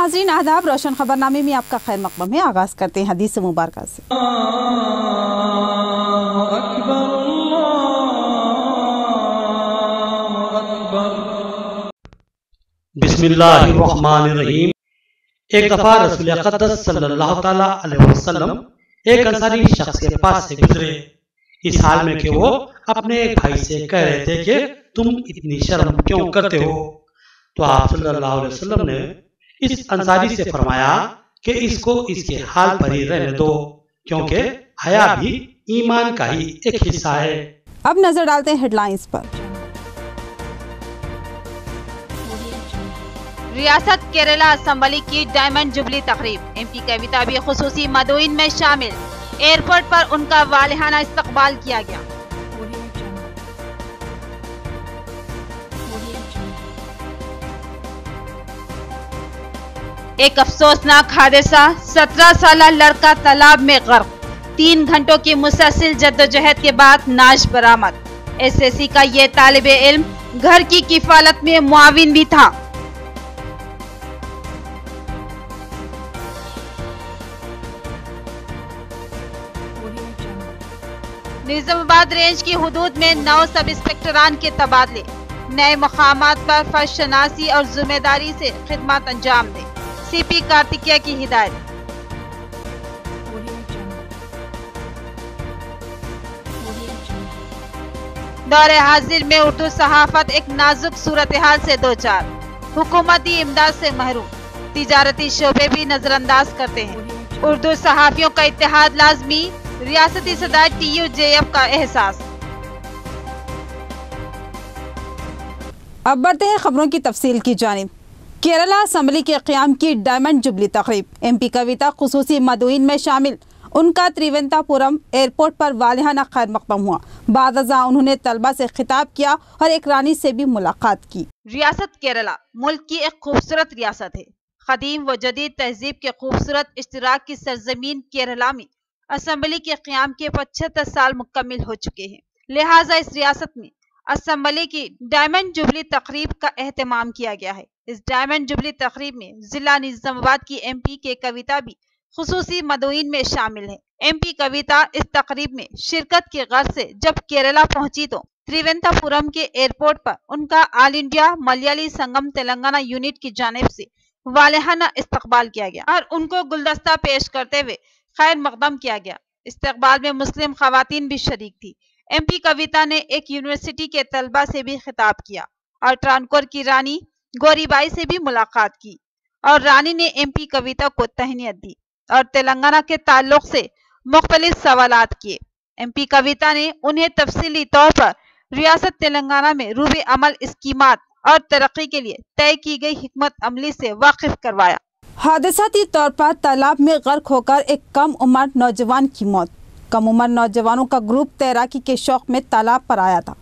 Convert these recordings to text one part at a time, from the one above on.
नाज़रीन आदाब, रोशन खबरनामे में आपका खैर मक़दम है। आगाज़ करते हैं हदीस मुबारक से। बिस्मिल्लाहिर्रहमानिर्रहीम। एक दफा रसूल अक़दस सल्लल्लाहु तआला अलैहि वसल्लम एक अंसारी शख्स के पास से गुजरे, इस हाल में कि वो अपने एक भाई से कह रहे थे कि तुम इतनी शर्म क्यों करते हो। तो आप सल्लल्लाहु अलैहि वसल्लम ने इस अंसारी से फरमाया कि इसको इसके हाल पर ही रहने दो, क्योंकि हया भी ईमान का ही एक हिस्सा है। अब नजर डालते हैं हेडलाइंस पर। रियासत केरला असम्बली की डायमंड जुबली तकरीब, एमपी कविता भी खुसूसी मदोइन में शामिल। एयरपोर्ट पर उनका वालिहाना इस्तकबाल किया गया। एक अफसोसनाक हादसा, 17 साला लड़का तालाब में गर्क। 3 घंटों की मुसलसल जद्दोजहद के बाद नाश बरामद। एसएससी का ये तालिबे इल्म घर की किफालत में मुआविन भी था। निजामाबाद रेंज की हुदूद में 9 सब इंस्पेक्टरान के तबादले। नए मकामात पर फर्श शनासी और जिम्मेदारी से खिदमत अंजाम दें, सीपी कार्तिकेय की हिदायत। दौरे हाजिर में उर्दू सहाफत एक नाजुक सूरत हाल से दो चार। हुकूमती इमदाद से महरूम, तिजारती शोबे भी नजरअंदाज करते हैं। उर्दू सहाफियों का इत्तेहाद लाजमी, रियासती सदर TUJF का एहसास। अब बढ़ते हैं खबरों की तफसील की जानिब। केरला असम्बली के क़याम की डायमंड जुबली तकरीब, MP कविता खुसूसी मदोइन में शामिल। उनका त्रिवेंद्रपुरम एयरपोर्ट पर वालिहाना खैर मक़दम हुआ। बाद अज़ां उन्होंने तलबा से खिताब किया और एक रानी से भी मुलाकात की। रियासत केरला मुल्क की एक खूबसूरत रियासत है। कदीम व जदीद तहजीब के खूबसूरत इश्तिराक की सरजमीन केरला में असम्बली के क़याम के 75 साल मुकम्मिल हो चुके हैं। लिहाजा इस रियासत में असम्बली की डायमंड जुबली तकरीब का एहतमाम किया गया है। इस डायमंड जुबली तकरीब में जिला निजामाबाद की MP के कविता भी खुसूसी मदोइन में शामिल है। MP कविता इस तकरीब में शिरकत के गर्ज से जब केरला पहुंची तो त्रिवेंद्रपुरम के एयरपोर्ट पर उनका ऑल इंडिया मलयाली संगम तेलंगाना यूनिट की जानिब से वालिहाना इस्तकबाल किया गया और उनको गुलदस्ता पेश करते हुए खैर मकदम किया गया। इस्तकबाल में मुस्लिम खवातीन भी शरीक थी। MP कविता ने एक यूनिवर्सिटी के तलबा से भी खिताब किया और ट्रांकोर की रानी गोरीबाई से भी मुलाकात की और रानी ने MP कविता को तहनीत दी और तेलंगाना के ताल्लुक से मुख्तलिफ सवालात किए। MP कविता ने उन्हें तफसीली तौर पर रियासत तेलंगाना में रूबे अमल स्कीमात और तरक्की के लिए तय की गई हिकमत अमली से वाकिफ करवाया। हादसाती तौर पर तालाब में गर्क होकर एक कम उम्र नौजवान की मौत। कम उम्र नौजवानों का ग्रुप तैराकी के शौक में तालाब पर आया था,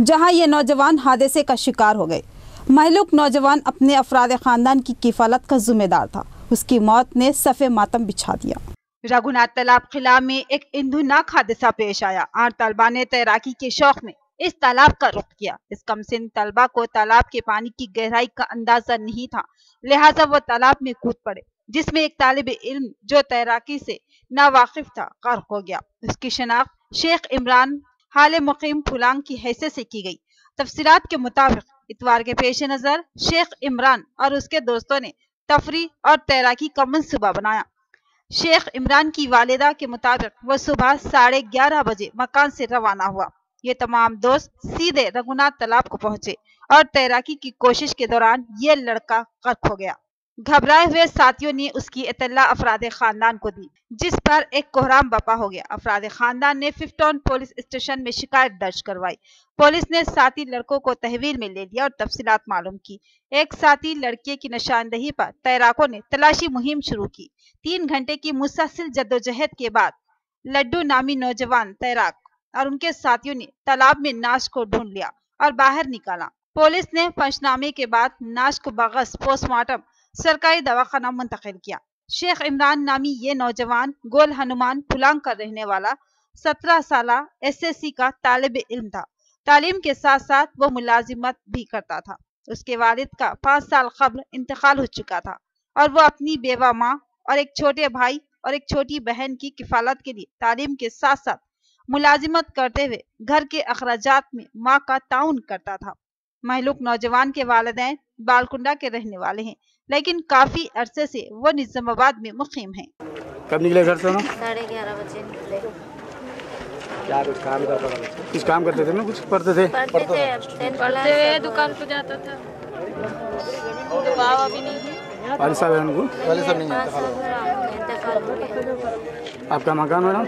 जहां ये नौजवान हादसे का शिकार हो गए। महलूक नौजवान अपने अफराद खानदान की किफालत का जिम्मेदार था। उसकी मौत ने सफ़े मातम बिछा दिया। रघुनाथ तालाब खिला में एक इंदुनाक हादसा पेश आया। 8 तलबा ने तैराकी के शौक में इस तालाब का रुख किया। इस कमसिन तलबा को तालाब के पानी की गहराई का अंदाजा नहीं था, लिहाजा वो तालाब में कूद पड़े, जिसमें एक तालिब इल्म जो तैराकी से नावाकिफ था गर्क हो गया। उसकी शनाख्त शेख इमरान हाल मुकीम फुलांग की हैसियत से की गई। तफसीलात के मुताबिक इतवार के पेश नजर शेख इमरान और उसके दोस्तों ने तफरी और तैराकी का मंसूबा बनाया। शेख इमरान की वालिदा के मुताबिक वह सुबह 11:30 बजे मकान से रवाना हुआ। ये तमाम दोस्त सीधे रघुनाथ तालाब को पहुंचे और तैराकी की कोशिश के दौरान ये लड़का गर्क हो गया। घबराए हुए साथियों ने उसकी इत्तला अफराद खानदान को दी, जिस पर एक कोहराम बपा हो गया। अफराद खानदान ने 5 टाउन पुलिस स्टेशन में शिकायत दर्ज करवाई। पुलिस ने साथी लड़कों को तहवील में ले लिया और तफसीलात मालूम की। एक साथी लड़के की निशानदही पर तैराकों ने तलाशी मुहिम शुरू की। 3 घंटे की मुसलसल जद्दोजहद के बाद लड्डू नामी नौजवान तैराक और उनके साथियों ने तालाब में नाश को ढूंढ लिया और बाहर निकाला। पुलिस ने पंचनामे के बाद नाश को बगस पोस्टमार्टम सरकारी दवाखाना मुंतकिल किया। शेख इमरान नामी ये नौजवान गोल हनुमान फुलांग का रहने वाला 17 साला SSC का तालिब इल्म था। तालीम के साथ साथ वो मुलाजिमत भी करता था। उसके वालिद का 5 साल कबल इंतकाल हो चुका था। और वो अपनी बेवा माँ और एक छोटे भाई और एक छोटी बहन की किफालत के लिए तालीम के साथ साथ मुलाजिमत करते हुए घर के अखराजात में माँ का ताउन करता था। महलूक नौजवान के वालिदैन बालकुंडा के रहने वाले हैं, लेकिन काफी अरसे से वो निजामाबाद में मुकीम हैं। कब निकले घर से? 11:30 बजे निकले। क्या कुछ काम करता था? कुछ काम करते थे ना? कुछ पढ़ते थे? पढ़ते हुए दुकान पे जाता था। तो बाबा भी नहीं है। वालिद साहब है उनको? वालिद साहब नहीं है। आपका मकान मैडम?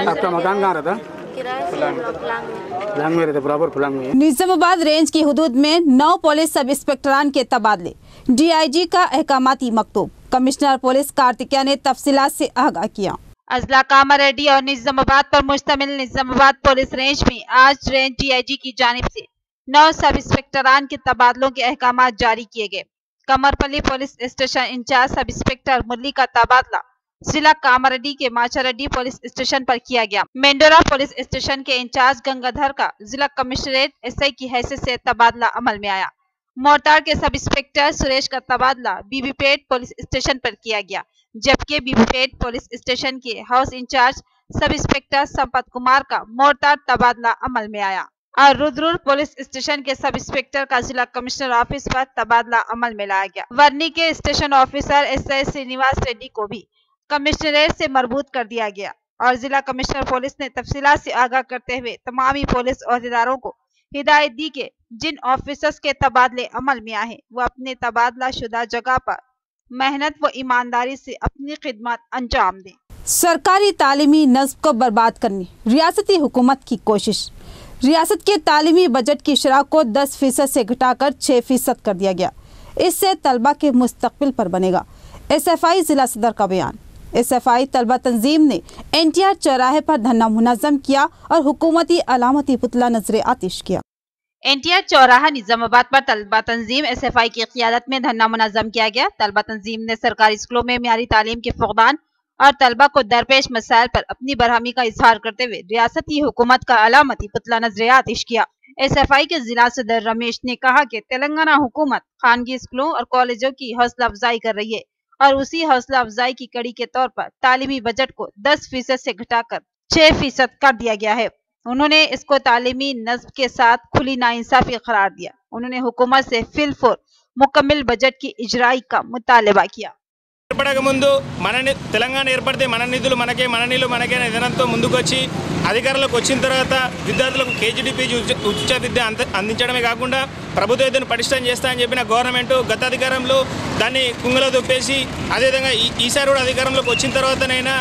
आपका मकान कहाँ रहता? फुलांग में रहते, बराबर फुलांग में। निजामाबाद रेंज की हुदूद में 9 पुलिस सब इंस्पेक्टरान के तबादले, DIG का अहकामाती मकतूब। कमिश्नर पुलिस कार्तिकेया ने तफसीलात से आगाह किया। अजला कामारेड्डी और निजामाबाद पर मुश्तमिल निजामाबाद पुलिस रेंज में आज रेंज DIG की जानिब से 9 सब इंस्पेक्टरान के तबादलों के अहकाम जारी किए गए। Kamarpally police station incharge sub inspector Murali का तबादला जिला कामारेड्डी के माचारेड्डी पुलिस स्टेशन पर किया गया। मेंडोरा पुलिस स्टेशन के इंचार्ज गंगाधर का जिला कमिश्नरेट SI की हैसियत से तबादला अमल में आया। मोरताड़ के सब इंस्पेक्टर सुरेश का तबादला बीबीपेट पुलिस स्टेशन पर किया गया, जबकि बीबीपेट पुलिस स्टेशन के house incharge sub inspector Sampath Kumar का मोरताड़ तबादला अमल में आया और रुद्रपुर पुलिस स्टेशन के सब इंस्पेक्टर का जिला कमिश्नर ऑफिस पर तबादला अमल में लाया गया। वर्नी के station officer SI Srinivas Reddy को भी कमिश्नरेट से मरबूत कर दिया गया और जिला कमिश्नर पुलिस ने तफसीलात से आगाह करते हुए तमाम पुलिस अहदेदारों को हिदायत दी कि जिन ऑफिसर्स के तबादले अमल में आए वो अपने तबादला शुदा जगह पर मेहनत व ईमानदारी से अपनी खिदमत अंजाम दें। सरकारी तालीमी नस्ब को बर्बाद करने रियासती हुकूमत की कोशिश। रियासत के तालीमी बजट की शरह को 10% से घटाकर 6% कर दिया गया। इससे तलबा के मुस्तकबिल पर बनेगा। SFI जिला सदर का बयान। SFI तलबा तंजीम ने NTR चौराहे पर धरना मुनज़्ज़म किया और हुकूमती अलामती पुतला नजर आतिश किया। NTR चौराहा निजामाबाद पर तलबा तंजीम SFI की क़ियादत में धरना मुनज़्ज़म किया गया। तलबा तंजीम ने सरकारी स्कूलों में मियारी तालीम के फुक़दान और तलबा को दरपेश मसाइल पर अपनी बरहमी का इजहार करते हुए रियासती हुकूमत का अलामती पुतला नजर आतिश किया। SFI के जिला सदर रमेश ने कहा कि तेलंगाना हुकूमत खानगी स्कूलों और कॉलेजों की हौसला अफजाई कर रही है और उसी हौसला अफजाई की कड़ी के तौर पर तालीमी बजट को 10% से घटाकर 6% कर दिया गया है। उन्होंने इसको तालीमी नस्ब के साथ खुली नाइंसाफी करार दिया। उन्होंने हुकूमत से फिलफौर मुकम्मल बजट की इजराई का मुतालबा किया। ఏర్పడక ముందు తెలంగాణ ఏర్పడితే మన నిధులు మనకే, మన నీళ్లు మనకే అనే విధానంతో ముందుకు వచ్చి అధికారంలోకి వచ్చిన తర్వాత విద్యార్థులకు KGD-PG ఉచిత విద్య అందించడమే కాకుండా ప్రభుత్వ విద్యను పటిష్టం చేస్తా అని చెప్పిన గవర్నమెంట్ గత అధికారంలో దాన్ని కుంగలో దొప్పేసి అదేవిధంగా ఈసారి కూడా అధికారంలోకి వచ్చిన తర్వాతనైనా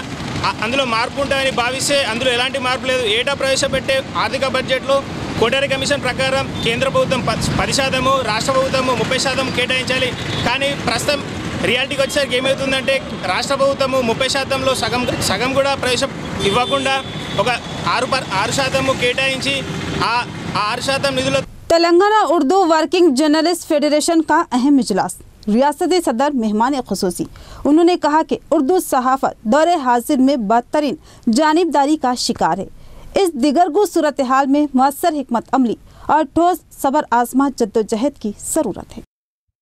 అందులో మార్పు ఉంటాయని భావిస్తే అందులో ఎలాంటి మార్పు లేదు। ఏటా ప్రవేశపెట్టే ఆర్థిక బడ్జెట్లో కోటారి కమిషన్ ప్రకారం కేంద్ర ప్రభుత్వం 10%, రాష్ట్ర ప్రభుత్వం 30% కేటాయించాలి। కానీ ప్రస్తుతం రియాలిటీకి వచ్చేసరికి ఏమవుతుందంటే రాష్ట్ర ప్రభుత్వము 30%లో సగం కూడా ప్రవేశం ఇవ్వకుండా ఒక 6% కేటాయించి ఆ 6% నిధుల Telangana Urdu working journalist federation का अहम इजलास। रियासती सदर मेहमान खुसूसी। उन्होंने कहा कि उर्दू सहाफत दौरे हाजिर में बदतरीन जानिबदारी का शिकार है। इस दिगरगू सूरत हाल में मुअस्सर हिकमत अमली और ठोस सबर आजमा जद्दोजहद की ज़रूरत है।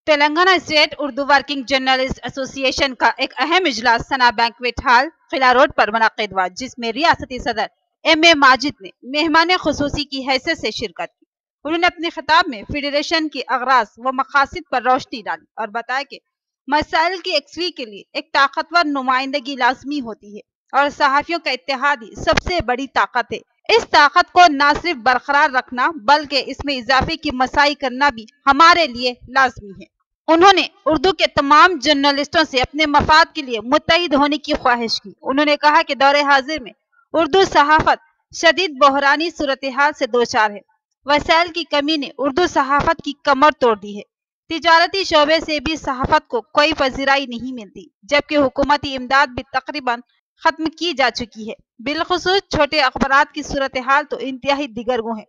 Telangana state Urdu working journalist association का एक अहम इजलास सना बैंक्वेट हॉल खिला रोड पर मुनक़िद हुआ, जिसमें रियासती सदर MA माजिद ने मेहमान खुसूसी की हैसियत से शिरकत की। उन्होंने अपने खिताब में फेडरेशन के अगराज व मकासद पर रोशनी डाली और बताया कि मसाइल की यकसुई के लिए एक ताकतवर नुमाइंदगी लाजमी होती है और सहाफ़ियों का इत्तेहाद ही सबसे बड़ी ताकत है। इस ताकत को न सिर्फ बरकरार रखना बल्कि इसमें इजाफे की मसाई करना भी हमारे लिए लाजमी है। उन्होंने उर्दू के तमाम जर्नलिस्टों से अपने मफाद के लिए मुत्तहिद होने की ख्वाहिश की। उन्होंने कहा कि दौरे हाजिर में उर्दू सहाफत शदीद बहरानी सूरत हाल से दो चार है। वसाइल की कमी ने उर्दू सहाफत की कमर तोड़ दी है। तिजारती शोबे से भी सहाफत को कोई पजीराई नहीं मिलती, जबकि हुकूमती इमदाद भी तकरीबन खत्म की जा चुकी है। बिलखुसूस छोटे अखबारात की सूरत हाल तो इंतहाई दिगरगू है।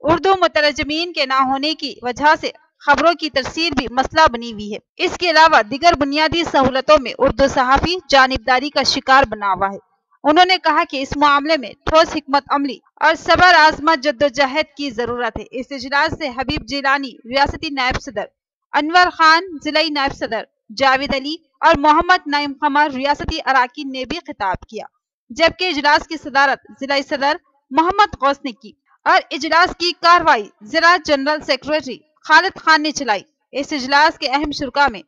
उर्दू मुतरजमीन के ना होने की वजह से खबरों की तरसील भी मसला बनी हुई है। इसके अलावा दिगर बुनियादी सहूलतों में उर्दू सहाफी जानिबदारी का शिकार बना हुआ है। उन्होंने कहा कि इस मामले में ठोस हिकमत अमली और सबर आजमा जद्दोजहद की जरूरत है। इस इजलास से हबीब जिलानी रियासती नायब सदर, अनवर खान जिलाई नायब सदर, जावेद अली और मोहम्मद नईम कमर रियासती अरकान ने भी खिताब किया, जबकि इजलास की सदारत जिला सदर मोहम्मद गौस ने की और इजलास की कार्रवाई जिला जनरल सेक्रेटरी खालिद खान ने चलाई। इस इजलास के अहम शुरका में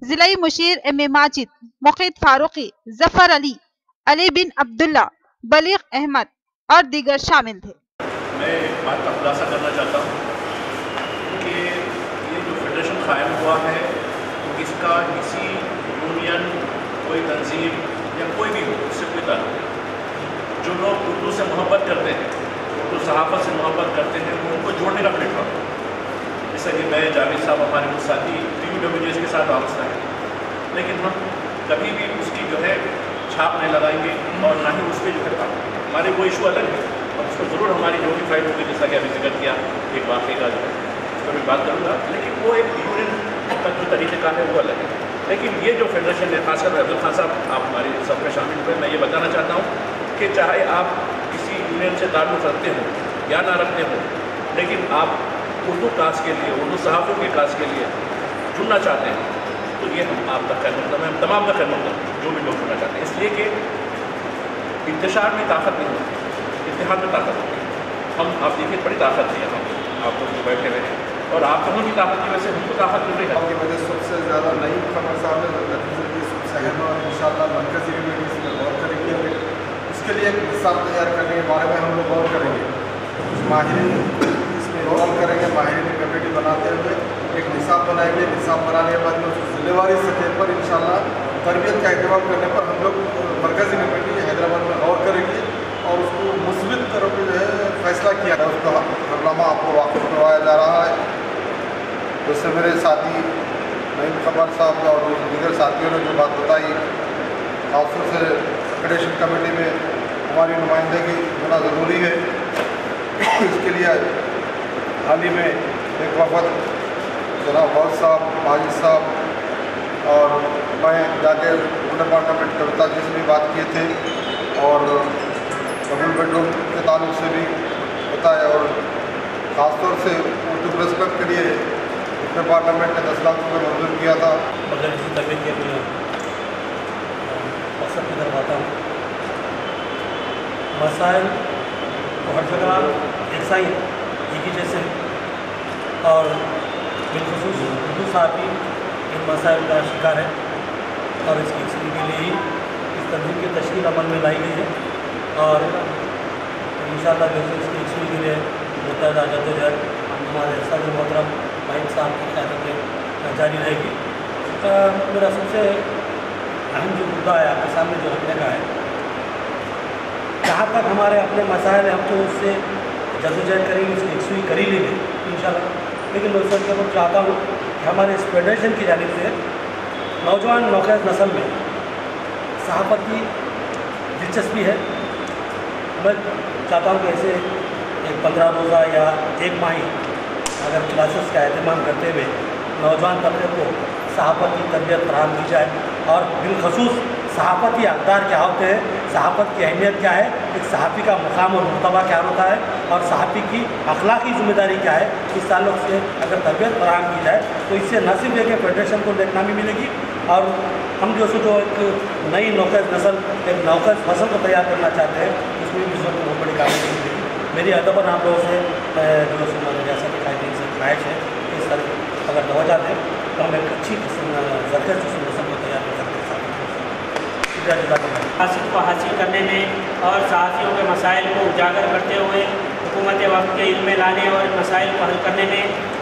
जिलाई मुशीर एम माजिद, मुकीद फारूकी, जफर अली, अली बिन अब्दुल्ला, बलीग अहमद और दीगर शामिल थे। मैं एक बात का खुलासा करना चाहता हूँ कि ये जो फेडरेशन कायम हुआ है इसका किसी यूनियन, कोई तंजीम या कोई भी हो उससे कोई ताल्लुक नहीं। जो लोग उर्दू से मोहब्बत करते हैं, उर्दू सहाफ़त से मोहब्बत करते हैं, वो उनको जोड़ने का प्लेटफॉर्म है। जैसा कि मैं जावेद साहब हमारे कुछ साथी TUWJS के साथ वाबस्ता है, लेकिन हम कभी भी उसकी जो है छाप नहीं लगाएंगे और ना ही उस पर जो है हमारे वो इशू अलग है और उस पर ज़रूर हमारी जो भी फाइट होगी, जैसा कि अभी जिक्र किया एक वाक़े का जो है उस पर भी बात करूँगा, लेकिन वो एक यूनियन का जो तरीक़ेकार है वो अलग है। लेकिन ये जो फेडरेशन है, खासकर अब्दुल खान साहब आप हमारे सब में शामिल हुए, मैं ये बताना चाहता हूँ कि चाहे आप किसी यूनियन से ताल्लुक़ रखते हो या ना रखते हो, लेकिन आप उर्दू क्लास के लिए, उर्दू सहाफ़ों की क्लास के लिए जुड़ना चाहते हैं तो ये हम आपका खैर मकदम है, हम तमाम का खैर मकदम जो भी लोग जुड़ना चाहते हैं, इसलिए कि इंतशार में ताकत नहीं होती, इत्तेहाद में ताकत होती है। हम आप देखिए बड़ी ताकत है यहाँ आप लोग जो बैठे हुए हैं और आप दोनों की ताकत की वजह से हमको ताकत मिल रही है। की वजह सबसे ज़्यादा नईम कमर साहब ने सहन और इंशाअल्लाह मरकज़ी कमेटी इसमें गौर करेंगे और उसके लिए एक निसाब तैयार करने के बारे में हम लोग गौर करेंगे। कुछ माहिरीन इसमें गौर करेंगे, माहिरीन कमेटी बनाते हुए एक निसाब बनाएंगे। निसाब बनाने के बाद में उसको ज़िलेवारी सतह पर इंशाअल्लाह तरबियत का अहतमाम करने पर हम लोग मरकज़ी कमेटी हैदराबाद में गौर करेंगे और उसको मुस्बित तरफ जो है फैसला किया है, उसका कारनामा आपको वाक़िफ़ करवाया जा रहा है। जैसे मेरे साथी नईम कमर साहब और दीगर साथियों ने जो बात बताई, खासतौर से फेडरेशन कमेटी में हमारी नुमाइंदगी होना ज़रूरी है। इसके लिए हाल ही में एक वक्त जनाब गौस साहब, माजिद साहब और मैं जाके डिपार्टमेंट कविता जी से भी बात किए थे और डबल बेडरूम के ताल्लुक से भी बताया और ख़ासतौर से उर्दू प्रेस क्लब के लिए डिपार्टमेंट ने 10 लाख रुपये मंजूर किया था। बगैर किसी तबीयत के मैं मकसद की तरफ आता हूँ। मसाइल तो हर जगह एक सा ही एक ही जैसे और बिलखुसूस उर्दू सहाफ़ी इन मसाइल का शिकार है और इसकी एक्सरी के लिए ही इस तंजीम की तश्कील अमल में लाई गई है और इंशाअल्लाह जो है इसकी एक्सरी के लिए मुतहदा जद्दोजहद हमारे सदर मोहतरम भाई साहब की क़यादत में जारी रहेगी। मेरा सबसे अहम जो मुद्दा है आपके सामने जो रखने का है, जहाँ तक हमारे अपने मसाइल हम तो उससे जद्दोजहद करेंगे, उसकी एक्सरी कर ही लेंगे इंशाअल्लाह, लेकिन मैं सर जब चाहता हूँ कि हमारे इस फेडरेशन की जानिब से नौजवान नौखैज़ नस्ल में सहाफ़त की दिलचस्पी है। मैं चाहता हूँ कि ऐसे एक 15 रोज़ा या एक माही अगर क्लासेस का अहतमाम करते हुए नौजवान तबके को सहाफ़त की तरबियत फराहम की जाए और बिलखसूस सहाफ़ती अक़दार क्या होते हैं, सहाफ़त की अहमियत क्या है, एक सहाफ़ी का मुकाम और मर्तबा क्या होता है और सहाफ़ी की अखलाकी ज़िम्मेदारी क्या है, इस ताल्लुक़ से अगर तरबियत फराहम की जाए तो इससे न सिर्फ एक फेडरेशन को नाकामी मिलेगी और हम जो एक नई नौखैज़ नस्ल, एक नौखैज़ फसल को तैयार करना चाहते हैं, उसमें भी इसमें बहुत बड़ी कामयाबी मिलेगी। मेरी अदबन आप लोगों से जो रियासत कायदीन से ख्वाहिश है कि सर अगर तवज्जो दें तो हम एक अच्छी ज़रख़ेज़ नस्ल को तैयार कर सकते हैं। हासिल को हासिल करने में और सहाफ़ियों के मसाइल को उजागर करते हुए हुकूमत वक्त के इल्म में लाने और मसाइल को हल करने में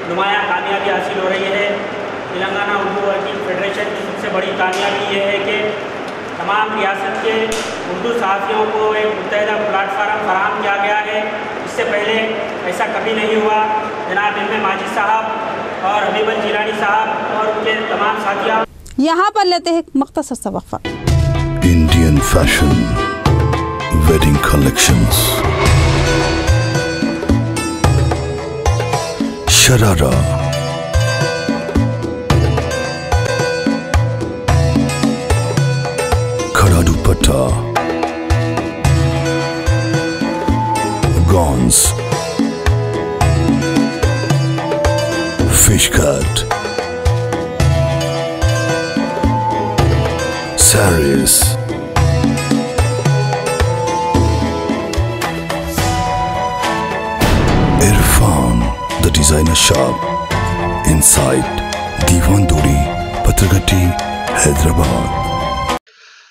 नुमायाँ कामयाबी हासिल हो रही है। तेलंगाना उर्दू वर्किंग फेडरेशन की सबसे बड़ी कामयाबी ये है कि तमाम रियासत के उर्दू सहाफ़ियों को एक मुत्तहिदा प्लेटफार्म फराहम किया गया है। इससे पहले ऐसा कभी नहीं हुआ। जनाब इल्म माजिद साहब और हबीबुल जिलानी साहब और उनके तमाम साथियों। यहाँ पर लेते हैं मुख्तसर सा वक्फा। Indian fashion wedding collections, Sharara, Khada Dupatta, gowns, fish cut, sarees, Irfan, the designer shop, inside Diwanduri, Patragati, Hyderabad.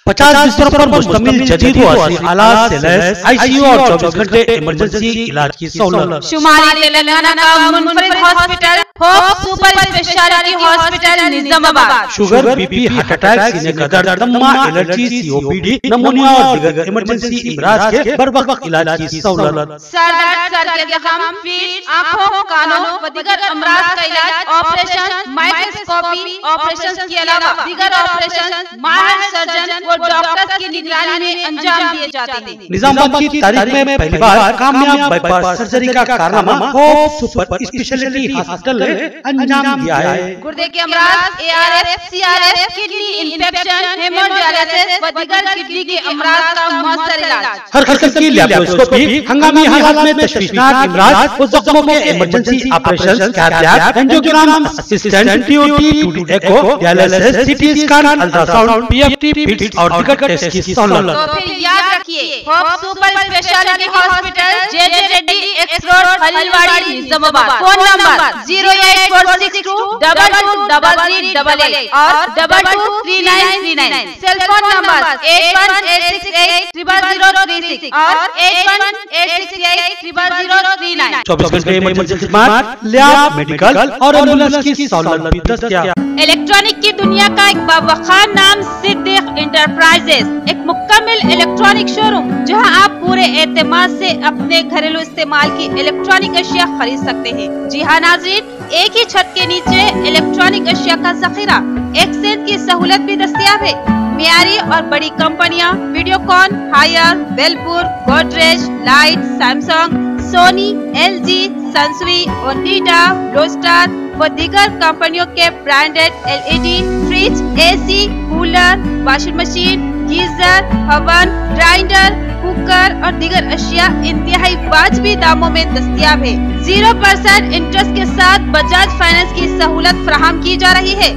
50 बिस्तरों पर मुश्तमिल जदीद व असली आलात से लैस आईसीयू और 24 घंटे इमरजेंसी इलाज की सहूलत। शुमाली तेलंगाना का मुनफरिद hospital hope super speciality hospital Nizamabad. Sugar, BP, heart attack, सीने का दर्द, दमा, एलर्जी, सीओपीडी, निमोनिया और दीगर इमरजेंसी इमराज के बर वक्त इलाज की सहूलत। सर दर्द, सर के जख्म, पीठ, आंखों, कानों व दीगर अमराज का इलाज, ऑपरेशन, माइक्रोस्कोपी ऑपरेशन के अलावा दीगर ऑपरेशन माहिर सर्जन और डॉक्टर्स की निगरानी में अंजाम दिए जाते हैं। निजामाबाद की तारीख में पहली बार कामयाब बाईपास सर्जरी का कारनामा होप सुपर स्पेशलिटी हॉस्पिटल ने अंजाम दिया है। गुर्दे के अमराज, ARF, CRF, kidney infection, haemodialysis व दीगर किडनी के अमराज का मौसर इलाज। हर किस्म की लैप्रोस्कोपी, हंगामी हालात में तशवीशनाक इमराज, जख्मों के emergency operation, cath, angiogram, assistant, TOT, 2D echo, dialysis, CT scan, ultrasound, PFT, पिट्स और दीगर टेस्ट की सहूलत। तो फिर याद रखिए, hope super speciality hospital, JJ Reddy X road, Khaleelwadi, Nizamabad. Phone number 08462 223388 और 223939। सेल फोन नंबर 8186800036 और 8186800039। 24 घंटे इमरजेंसी खिदमत, लैब, मेडिकल और एम्बुलेंस की सहूलत भी दस्तयाब। इलेक्ट्रॉनिक की दुनिया का एक बावखार नाम सिद्दीक इंटरप्राइजेस, एक मुकम्मल इलेक्ट्रॉनिक शोरूम जहां आप पूरे एतमाद से अपने घरेलू इस्तेमाल की इलेक्ट्रॉनिक अशिया खरीद सकते हैं। जी हाँ नाज़रीन, एक ही छत के नीचे इलेक्ट्रॉनिक अशिया का जखीरा, एक्सचेंज की सहूलत भी दस्तयाब है। मियारी और बड़ी कंपनियां वीडियोकॉन, हायर, वेलपुर, गोदरेज, लाइट, Samsung, Sony, LG, Sansui, Onida, Blue Star व दीगर कंपनियों के branded LED, fridge, AC, cooler, washing machine, geyser, oven, grinder, cooker और दीगर अशिया इंतहाई वाजबी दामों में दस्तयाब है। 0% इंटरेस्ट के साथ बजाज फाइनेंस की सहूलत फराहम की जा रही है।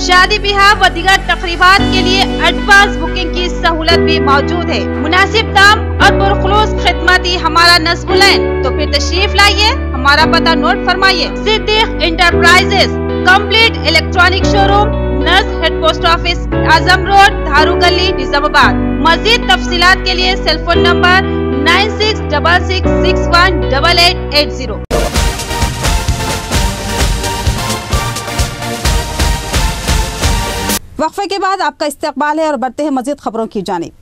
शादी ब्याह व दीगर तकरीबात के लिए एडवांस बुकिंग की सहूलत भी मौजूद है। मुनासिब दाम और पुरखुलूस खिदमती हमारा नस्बुलैन। तो फिर तशरीफ लाइए, हमारा पता नोट फरमाइए। Siddiq enterprises, complete electronic showroom, near head post office, Azam road, Dharu गली, निजामाबाद। मजीद तफसीलात के लिए सेल फोन नंबर 9666618880। वक्फे के बाद आपका इस्तकबाल है और बढ़ते हैं मजीद खबरों की जानिब।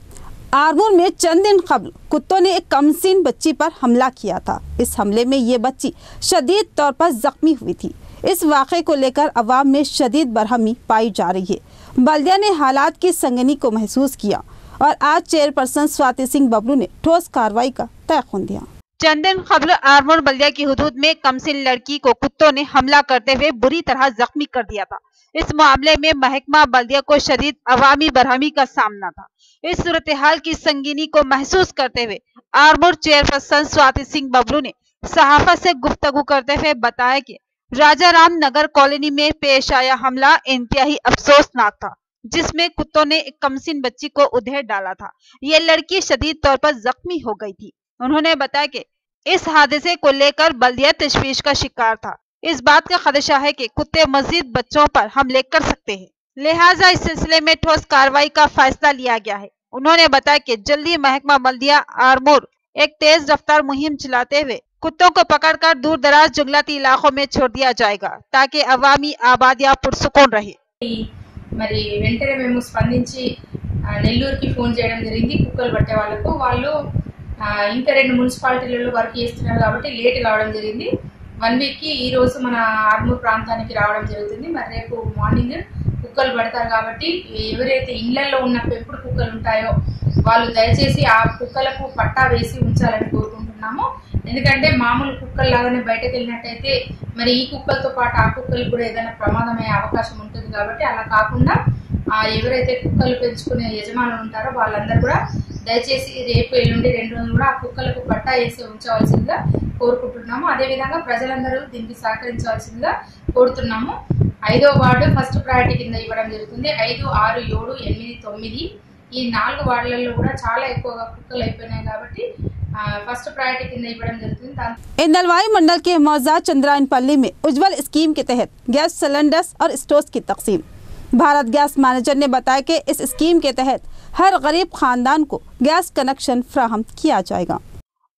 आरमूर में चंद दिन कबल कुत्तों ने एक कमसीन बच्ची पर हमला किया था। इस हमले में ये बच्ची शदीद तौर पर जख्मी हुई थी। इस वाक़े को लेकर अवाम में शदीद बरहमी पाई जा रही है। बल्दिया ने हालात की संगनी को महसूस किया और आज चेयरपर्सन स्वाति सिंह बबलू ने ठोस कार्रवाई का तयक़ुन दिया। चंद दिन कबल आरमूर बल्दिया की हुदूद में कमसिन लड़की को कुत्तों ने हमला करते हुए बुरी तरह जख्मी कर दिया था। इस मामले में महकमा बल्दिया को शदीद अवामी बरहमी का सामना था। इस सूरत हाल की संगीनी को महसूस करते हुए आरमूर चेयरपर्सन स्वाति सिंह बबलू ने सहाफत से गुफ्तगू करते हुए बताया कि राजा राम नगर कॉलोनी में पेश आया हमला इंतहाई अफसोसनाक था, जिसमें कुत्तों ने एक कमसिन बच्ची को उधेड़ डाला था। ये लड़की शदीद तौर पर जख्मी हो गई थी। उन्होंने बताया कि इस हादसे को लेकर बल्दिया तशवीश का शिकार था। इस बात का खदशा है कि कुत्ते मजीद बच्चों पर हमले कर सकते हैं, लिहाजा इस सिलसिले में ठोस कार्रवाई का फैसला लिया गया है। उन्होंने बताया कि जल्दी महकमा बल्दिया आरमूर एक तेज रफ्तार मुहिम चलाते हुए कुत्तों को पकड़कर दूर दराज जंगलाती इलाकों में छोड़ दिया जाएगा, ताकि अवामी आबादियां पुरसुकून रहे। మరి వెంటనే మేము స్పందించి నెల్లూరుకి ఫోన్ చేయడం జరిగింది కుక్కలు పట్టే వాళ్ళకు. వాళ్ళు ఇంకా 2 మున్సిపాలిటీలలో వర్క్ చేస్తున్నారు కాబట్టి లేట్ కావడం జరిగింది. 1 వీక్కి ఈరోజు మన ఆర్మూర్ ప్రాంతానికి రావడం జరుగుతుంది. మరి రేపు మార్నింగ్ కుక్కలు పడతారు కాబట్టి ఎవరైతే ఇళ్లలో ఉన్న పెంపుడు కుక్కలు ఉంటాయో వాళ్ళు దయచేసి ఆ కుక్కలకు పట్టా వేసి ఉంచాలని కోరుకుంటున్నాము. ఎందుకంటే మామూలు కుక్కలు లాగానే బయటకు వెళ్ళినట్టయితే మరి ఈ కుక్కలతో పాటు ఆ కుక్కలు కూడా ఏదైనా ప్రమాదమయ్యే అవకాశం ఉంటుంది కాబట్టి అలా కాకుండా ఎవరైతే కుక్కలు పెంచుకునే యజమానులు ఉంటారో వాళ్ళందరూ కూడా దయచేసి రేపు ఎల్లుండి 2 రోజులు కూడా ఆ కుక్కలకు పట్టా వేసి ఉంచవలసిందిగా కోరుకుంటున్నాము. అదేవిధంగా ప్రజలందరూ దీనికి సహకరించవలసిందిగా కోరుతున్నాము. 5వ వార్డు ఫస్ట్ ప్రయారిటీ కింద ఇవ్వడం జరుగుతుంది. 5, 6, 7, 8, 9 ఈ 4 వార్డులలో కూడా చాలా ఎక్కువగా కుక్కలు అయిపోయినాయి కాబట్టి फर्स्ट प्रायोरिटी కింద ఇవ్వడం జరుగుతుంది. इंदलवाई मंडल के मौजा चंद्रायन पल्ली में उज्जवल स्कीम के तहत गैस सिलेंडर्स और स्टोव्स की तकसीम। भारत गैस मैनेजर ने बताया कि इस स्कीम के तहत हर गरीब खानदान को गैस कनेक्शन फराहम किया जाएगा।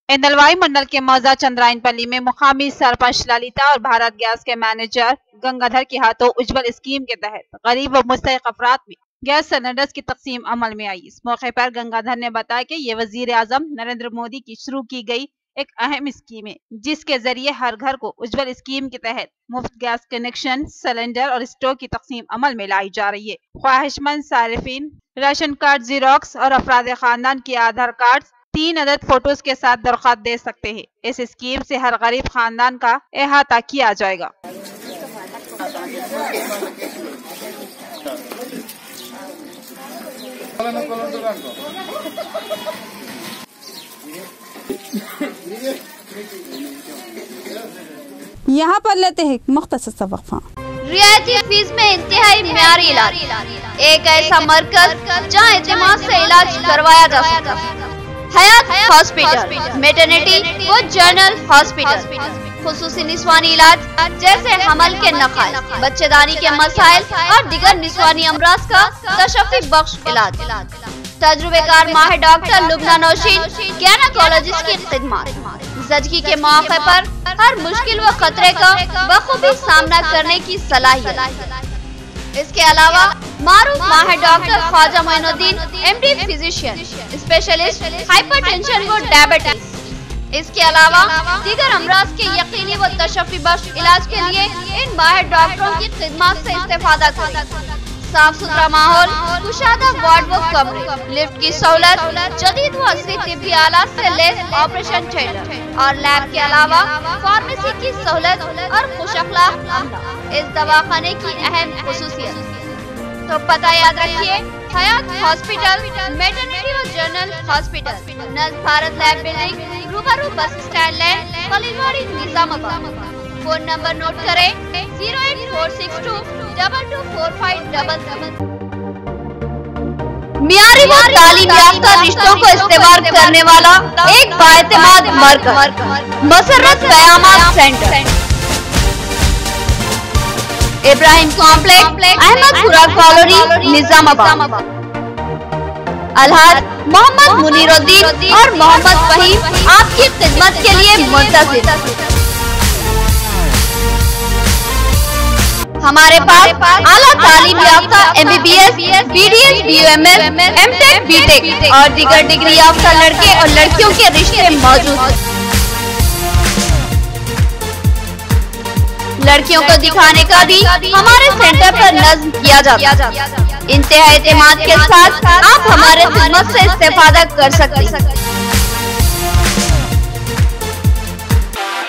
इंदलवाई मंडल के मौजा चंद्रायनपल्ली में मुकामी सरपंच ललिता और भारत गैस के मैनेजर गंगाधर के हाथों उज्जवल स्कीम के तहत गरीब व मुस्तहिक अफराद में गैस सिलेंडर्स की तकसीम अमल में आई। इस मौके पर गंगाधर ने बताया कि ये वजीर आजम नरेंद्र मोदी की शुरू की गई एक अहम स्कीम है, जिसके जरिए हर घर को उज्जवल स्कीम के तहत मुफ्त गैस कनेक्शन, सिलेंडर और स्टोव की तकसीम अमल में लाई जा रही है। ख्वाहिशमंद सारिफिन राशन कार्ड जीरोक्स और अफराद खानदान के आधार कार्ड 3 अदद फोटोज के साथ दरख्वास्त दे सकते हैं। इस स्कीम से हर गरीब खानदान का अहाता किया जाएगा। यहाँ पर लेते हैं मुख्तसर सा वक्फा। रियायती फीस में इंतहाई म्यारी इलाज, एक ऐसा मरकज जहाँ एतमाद से इलाज करवाया जा सकता है। हयात हॉस्पिटल, मेटर्निटी व जनरल हॉस्पिटल, खुसूसी निस्वानी इलाज जैसे हमल के नखाइस, बच्चेदानी के मसाइल और दिगर निस्वानी अमराज का तशफ़ी बख्श इलाज, तजुर्बेकार माहिर डॉक्टर लुबना नौशीन गैनाकोलॉजिस्ट की खिदमत, ज़चगी के मौके पर हर मुश्किल व खतरे का बखूबी सामना करने की सलाहियत। इसके अलावा मारूफ माहिर doctor Khwaja Moinuddin MD physician, specialist hypertension व डायबिटीज। इसके अलावा दीगर अमराज के यकीनी व तशफ़ी बख्श इलाज के लिए इन माहिर डॉक्टरों की खिदमत से इस्तेफादा करें। साफ सुथरा माहौल, कुशादा वार्ड व कमरे, लिफ्ट की सहूलत, जदीद व असली तिब्बी आलात से लैस ऑपरेशन थिएटर और लैब के अलावा फार्मेसी की सहूलत और खुश अखलाक अमला इस दवाखाने की अहम खुसूसियत। तो पता याद रखिए, हयात हॉस्पिटल, मेटर्निटी और general hospital, near Bharat lab building, रूबरू बस स्टैंड लैंड, Khaleelwadi, Nizamabad. Phone number note करें 08462 224577। मियारी व तालीम याफ्ता रिश्तों को इस्तेमाल करने वाला एक बाएतमाद मरकज, मसर्रत क़यामत centre, Ibrahim complex, Ahmedpura colony, Nizamabad. Alhaj Mohammed Muneeruddin और मोहम्मद फहीम आपकी खिदमत के लिए मुंतज़िर। हमारे पास आला तालीम याफ्ता MBBS, BDS, BUML, MTech, BTech और दीगर डिग्री याफ्ता लड़के और लड़कियों के रिश्ते मौजूद हैं। लड़कियों को दिखाने का भी हमारे सेंटर पर नज़्म किया जाता है। इंतहा एतमाद के साथ आप हमारे खिदमत से इस्तेफादा कर सकते हैं।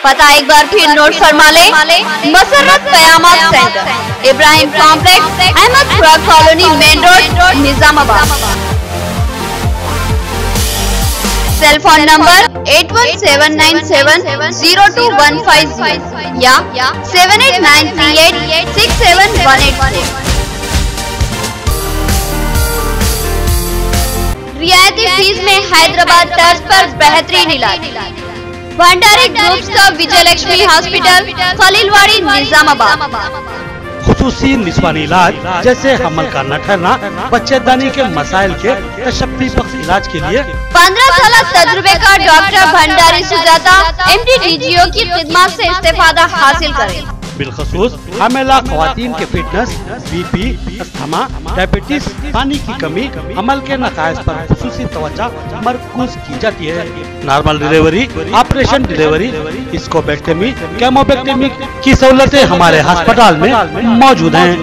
पता एक बार फिर नोट फरमा ले, मसर्रत क़यामत centre, Ibrahim complex, Ahmedpura colony, main road, Nizamabad. Cell phone number 8179702150 या 789386718। रियायती फीस में हैदराबाद तर्ज पर बेहतरीन इलाज। भंडारी ग्रुप्स का विजयलक्ष्मी हॉस्पिटल, खलीलवाड़ी, निजामाबाद। खुसूसी निस्वानी इलाज जैसे हमल का न ठहरना, बच्चेदानी के मसाइल के तशफ़्फ़ी बख्श इलाज के लिए 15 साल तजुर्बे का doctor Bhandari Sujata MD DGO की खिदमत से इस्तेफादा हासिल करें। बिलखसूस हमेला ख़वातीन के फिटनेस, BP, अस्थमा, डायबिटीज, पानी की कमी, अमल के नकाइस पर खुसूसी तवज्जो मरकूज की जाती है। नॉर्मल डिलीवरी, ऑपरेशन डिलीवरी, स्कोपेक्टमी, केमोपेक्टमी की सहूलतें हमारे अस्पताल में मौजूद हैं।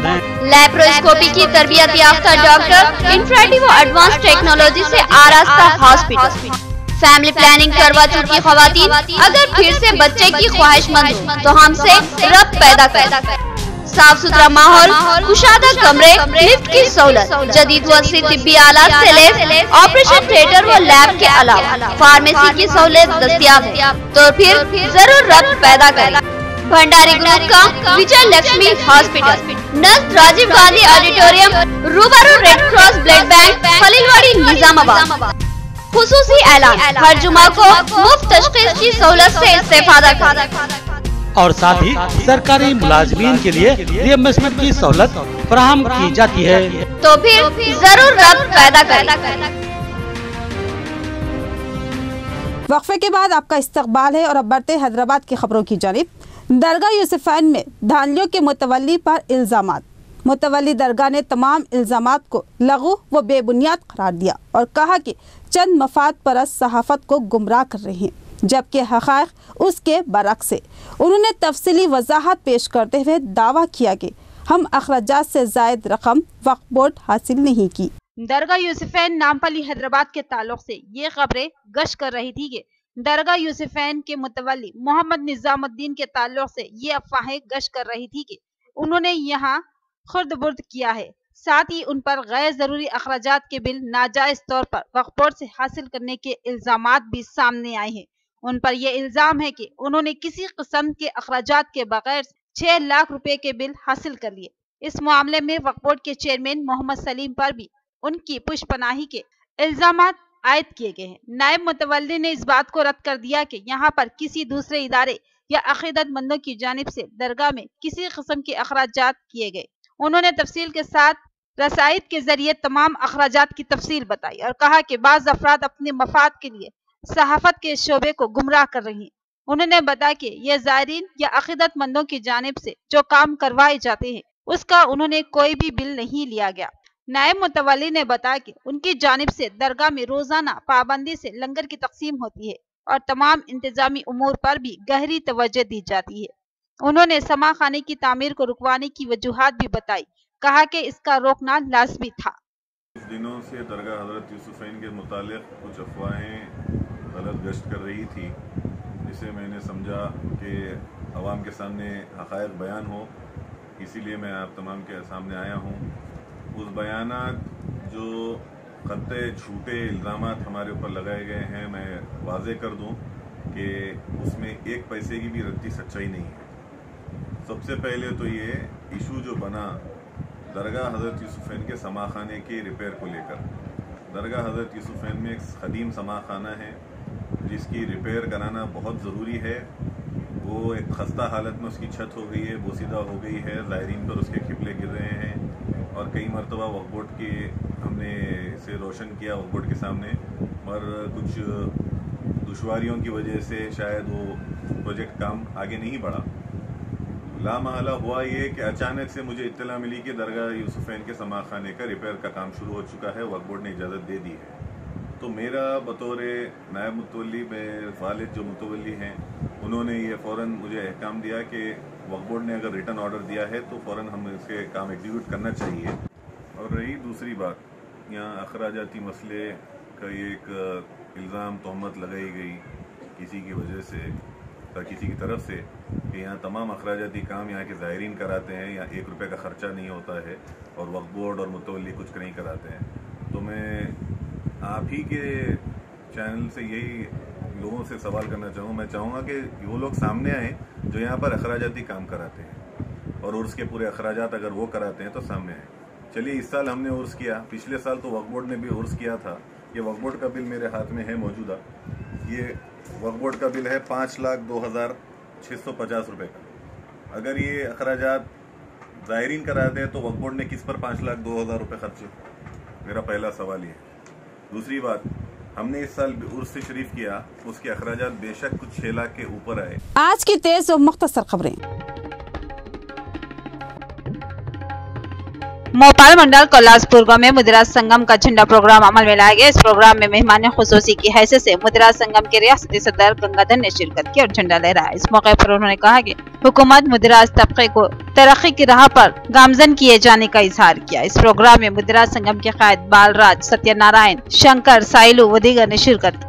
लैप्रोस्कोपी की तरबियत याफ्ता डॉक्टर, इंफ्रारेड व एडवांस टेक्नोलॉजी से आरास्ता हॉस्पिटल। फैमिली प्लानिंग करवा चुकी ख़वातीन अगर फिर से बच्चे की ख्वाहिशमंद हो तो हमसे रब्त पैदा करें। साफ सुथरा माहौल, कुशादा कमरे, लिफ्ट की सहूलत, जदीद व असली तिब्बी आलात से लैस ऑपरेशन थिएटर व लैब के अलावा फार्मेसी की सहूलत दस्तयाब है। तो फिर जरूर रब्त पैदा करें। भंडारी ग्रुप का विजय लक्ष्मी हॉस्पिटल, नज़दीक राजीव गांधी ऑडिटोरियम, रूबरू red cross blood bank, Khaleelwadi, Nizamabad. खुसूसी ऐलान, हर जुमा को मुफ्त तशखीस की सहूलत से इस्तेफादा करें और साथ ही सरकारी मुलाजमीन के लिए रिएम्बर्समेंट की सहूलत फराहम की जाती है। तो फिर जरूर रब्त पैदा करें। वक्फे के बाद आपका इस्तकबाल है और अब बढ़ते हैदराबाद की खबरों की जानिब। दरगाह यूसुफैन में धांधलियों के मुतवल्ली पर इल्जामात। मुतवल्ली दरगाह ने तमाम इल्जामात को लघु व बेबुनियाद करार दिया और कहा कि चंद मफाद परस्त सहाफत को गुमराह कर रहे हैं, जबकि हक़ाइक़ उसके बरक्स है। उन्होंने तफसीली वजाहत पेश करते हुए दावा किया कि हम अखराजात से ज़ायद रकम वक्फ बोर्ड हासिल नहीं की। दरगाह यूसुफैन नामपल्ली हैदराबाद के ताल्लुक से ये खबरें गश्त कर रही थी कि दरगाह यूसुफैन के मुतवल्ली मोहम्मद निजामुद्दीन के ताल्लुक से ये अफवाहें गश्त कर रही थी कि उन्होंने यहाँ खुर्द बुर्द किया है। साथ ही उन पर गैर जरूरी अखराजात के बिल नाजायज तौर पर वक्फ बोर्ड से हासिल करने के इल्जामात भी सामने आए हैं। उन पर यह इल्जाम है कि उन्होंने किसी किस्म के अखराजात के बगैर 6 लाख रुपए के बिल हासिल कर लिए। इस मामले में वक्फ बोर्ड के चेयरमैन मोहम्मद सलीम पर भी उनकी पुष्पनाही के इल्जामात आयद किए गए हैं। नायब मुतवल्ली ने इस बात को रद्द कर दिया कि यहाँ पर किसी दूसरे इदारे या अकीदतमंदों की जानिब से दरगाह में किसी किस्म के अखराजात किए गए। उन्होंने तफसील के साथ रसायद के जरिए तमाम अखराजात की तफसील बताई और कहा कि बाज़ अफराद अपने मफाद के लिए सहाफत के शोबे को गुमराह कर रही हैं। उन्होंने बताया कि ये ज़ायरीन या अकीदतमंदों की जानिब से जो काम करवाए जाते हैं उसका उन्होंने कोई भी बिल नहीं लिया गया। नायब मुतवल्ली ने बताया कि उनकी जानिब से दरगाह में रोजाना पाबंदी से लंगर की तकसीम होती है और तमाम इंतजामी उमूर पर भी गहरी तवज्जो दी जाती है। उन्होंने समा खाने की तामीर को रुकवाने की वजूहात भी बताई, कहा कि इसका रोकना लाजमी था। इस दिनों से दरगाह हजरत यूसुफैन के मुतालिक कुछ अफवाहें गलत गश्त कर रही थी, जिसे मैंने समझा कि अवाम के सामने हक़ाइक़ बयान हो, इसीलिए मैं आप तमाम के सामने आया हूँ। उस बयानात जो क़त्ते झूठे इल्ज़ामात हमारे ऊपर लगाए गए हैं, मैं वाज़े कर दूं कि उसमें एक पैसे की भी रत्ती सच्चाई नहीं है। सबसे पहले तो ये इशू जो बना दरगाह हज़रत यूसुफैन के समा खाने के रिपेयर को लेकर। दरगाह हज़रत यूसुफैन में एक क़दीम समा खाना है जिसकी रिपेयर कराना बहुत ज़रूरी है। वो एक खस्ता हालत में उसकी छत हो गई है, बोसीदा हो गई है, ज़ायरीन पर उसके खिबले गिर रहे हैं और कई मरतबा वक्फ बोर्ड के हमने इसे रोशन किया वक्फ बोर्ड के सामने, और कुछ दुश्वारियों की वजह से शायद वो प्रोजेक्ट काम आगे नहीं बढ़ा। लामहला हुआ ये कि अचानक से मुझे इत्तला मिली कि दरगाह यूसुफैन के समा खाने का रिपेयर का काम शुरू हो चुका है, वक्फ बोर्ड ने इजाज़त दे दी है। तो मेरा बतौर नायब मुतवल्ली मेरे वालिद जो मुतवल्ली हैं, उन्होंने ये फ़ौरन मुझे अहकाम दिया कि वक्फ बोर्ड ने अगर रिटर्न ऑर्डर दिया है तो फ़ौरन हम इसके काम एग्जीक्यूट करना चाहिए। और रही दूसरी बात, यहाँ अखराजाती मसले का ये एक इल्ज़ाम तहमत लगाई गई किसी की वजह से, किसी की तरफ से, कि यहाँ तमाम अखराजाती काम यहाँ के ज़ायरीन कराते हैं, यहाँ 1 रुपये का ख़र्चा नहीं होता है और वक्फ बोर्ड और मुतवल्ली कुछ नहीं कराते हैं। तो मैं आप ही के चैनल से यही लोगों से सवाल करना चाहूँ, मैं चाहूँगा कि वो लोग सामने आएँ जो यहाँ पर अखराजाती काम कराते हैं और उर्स के पूरे अखराजात अगर वो कराते हैं तो सामने आएँ। चलिए, इस साल हमने उर्स किया, पिछले साल तो वक्फ बोर्ड ने भी उर्स किया था। ये वक्फ बोर्ड का बिल मेरे हाथ में है मौजूदा, ये वक्फ बोर्ड का बिल है 5,02,650 रुपये का। अगर ये अखराजात ज़ायरीन कराते हैं तो वक्फ बोर्ड ने किस पर 5,02,000 रुपये खर्चे? मेरा पहला सवाल ये। दूसरी बात, हमने इस साल उर्स शरीफ किया, उसके अखराजात बेशक कुछ 6 लाख के ऊपर आए। आज की तेज और मुख्तसर खबरें। मोपाल मंडल कैलाशपुर गांव में मुद्रा संगम का झंडा प्रोग्राम अमल में लाया गया। इस प्रोग्राम में मेहमान खुसूसी की हैसियत से मुद्रा संगम के रियासती सदर गंगाधर ने शिरकत की और झंडा लहराया। इस मौके पर उन्होंने कहा कि हुकूमत मुद्रा तबके को तरक्की की राह पर गामजन किए जाने का इजहार किया। इस प्रोग्राम में मुद्रा संगम के कायद बालराज, सत्यनारायण, शंकर, साइलू व दीगर ने शिरकत की।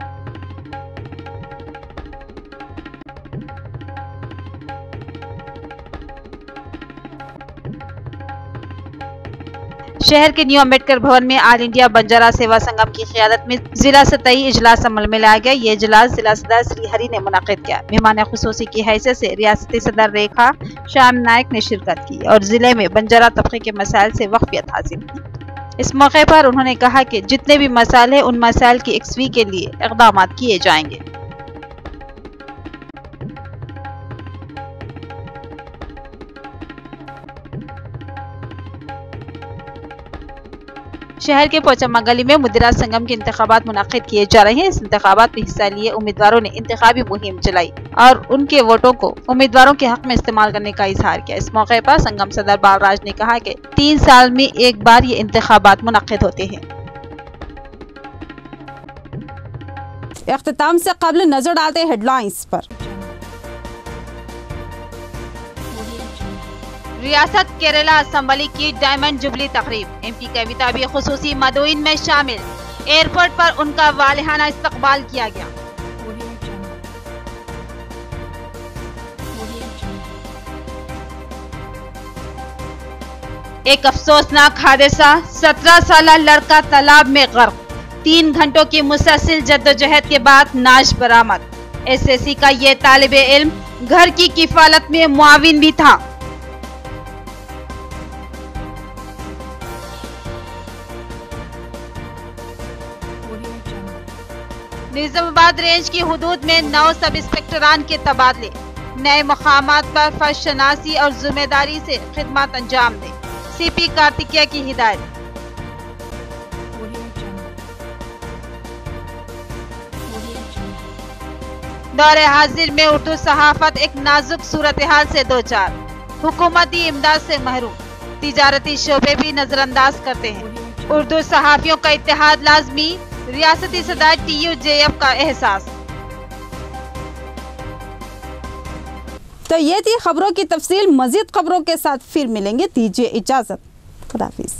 शहर के न्यू अम्बेडकर भवन में ऑल इंडिया बंजारा सेवा संगम की क़ियादत में जिला सतही इजलास अमल में लाया गया। ये इजलास जिला सदर श्री हरि ने मुनाकिद किया। मेहमान खुसूसी की हैसियत से रियासती सदर रेखा श्याम नायक ने शिरकत की और जिले में बंजारा तबके के मसाइल से वाक़फियत हासिल की। इस मौके पर उन्होंने कहा कि जितने भी मसाइल हैं उन मसाइल की यकसवी के लिए इक़दाम किए जाएंगे। शहर के पोचम्मा गली में मुदिरा संगम के इंतखाबात मुनाकिद किए जा रहे हैं। इस इंतखाबात में हिस्सा लिए उम्मीदवारों ने इंतखाबी मुहिम चलाई और उनके वोटों को उम्मीदवारों के हक में इस्तेमाल करने का इजहार किया। इस मौके पर संगम सदर बालराज ने कहा कि 3 साल में एक बार ये इंतखाबात मुनाकिद होते हैं। इख्तिताम से कबल नजर डालते हेडलाइंस पर। रियासत केरला असम्बली की डायमंड जुबली तकरीब। एमपी कविता भी खुसूसी मदोइन में शामिल। एयरपोर्ट पर उनका वालिहाना इस्तकबाल किया गया। एक अफसोसनाक हादसा, 17 साला लड़का तालाब में गर्क। 3 घंटों की मुसलसल जद्दोजहद के बाद नाश बरामद। एसएससी का ये तालिबे इल्म घर की किफालत में मुआविन भी था। निजामाबाद रेंज की हुदूद में 9 सब इंस्पेक्टरान के तबादले। नए मकामात पर फर्ज शनासी और जिम्मेदारी से खिदमत अंजाम दें। सीपी कार्तिकेय की हिदायत। दौरे हाजिर में उर्दू सहाफत एक नाजुक सूरत हाल से दो चार। हुकूमती इमदाद से महरूम। तिजारती शोबे भी नजरअंदाज करते हैं। उर्दू सहाफियों का इत्तेहाद लाजमी। रियासती सदर TUJF का एहसास। तो ये थी खबरों की तफसील। मजीद खबरों के साथ फिर मिलेंगे। दीजिए इजाजत। खुदा हाफिज।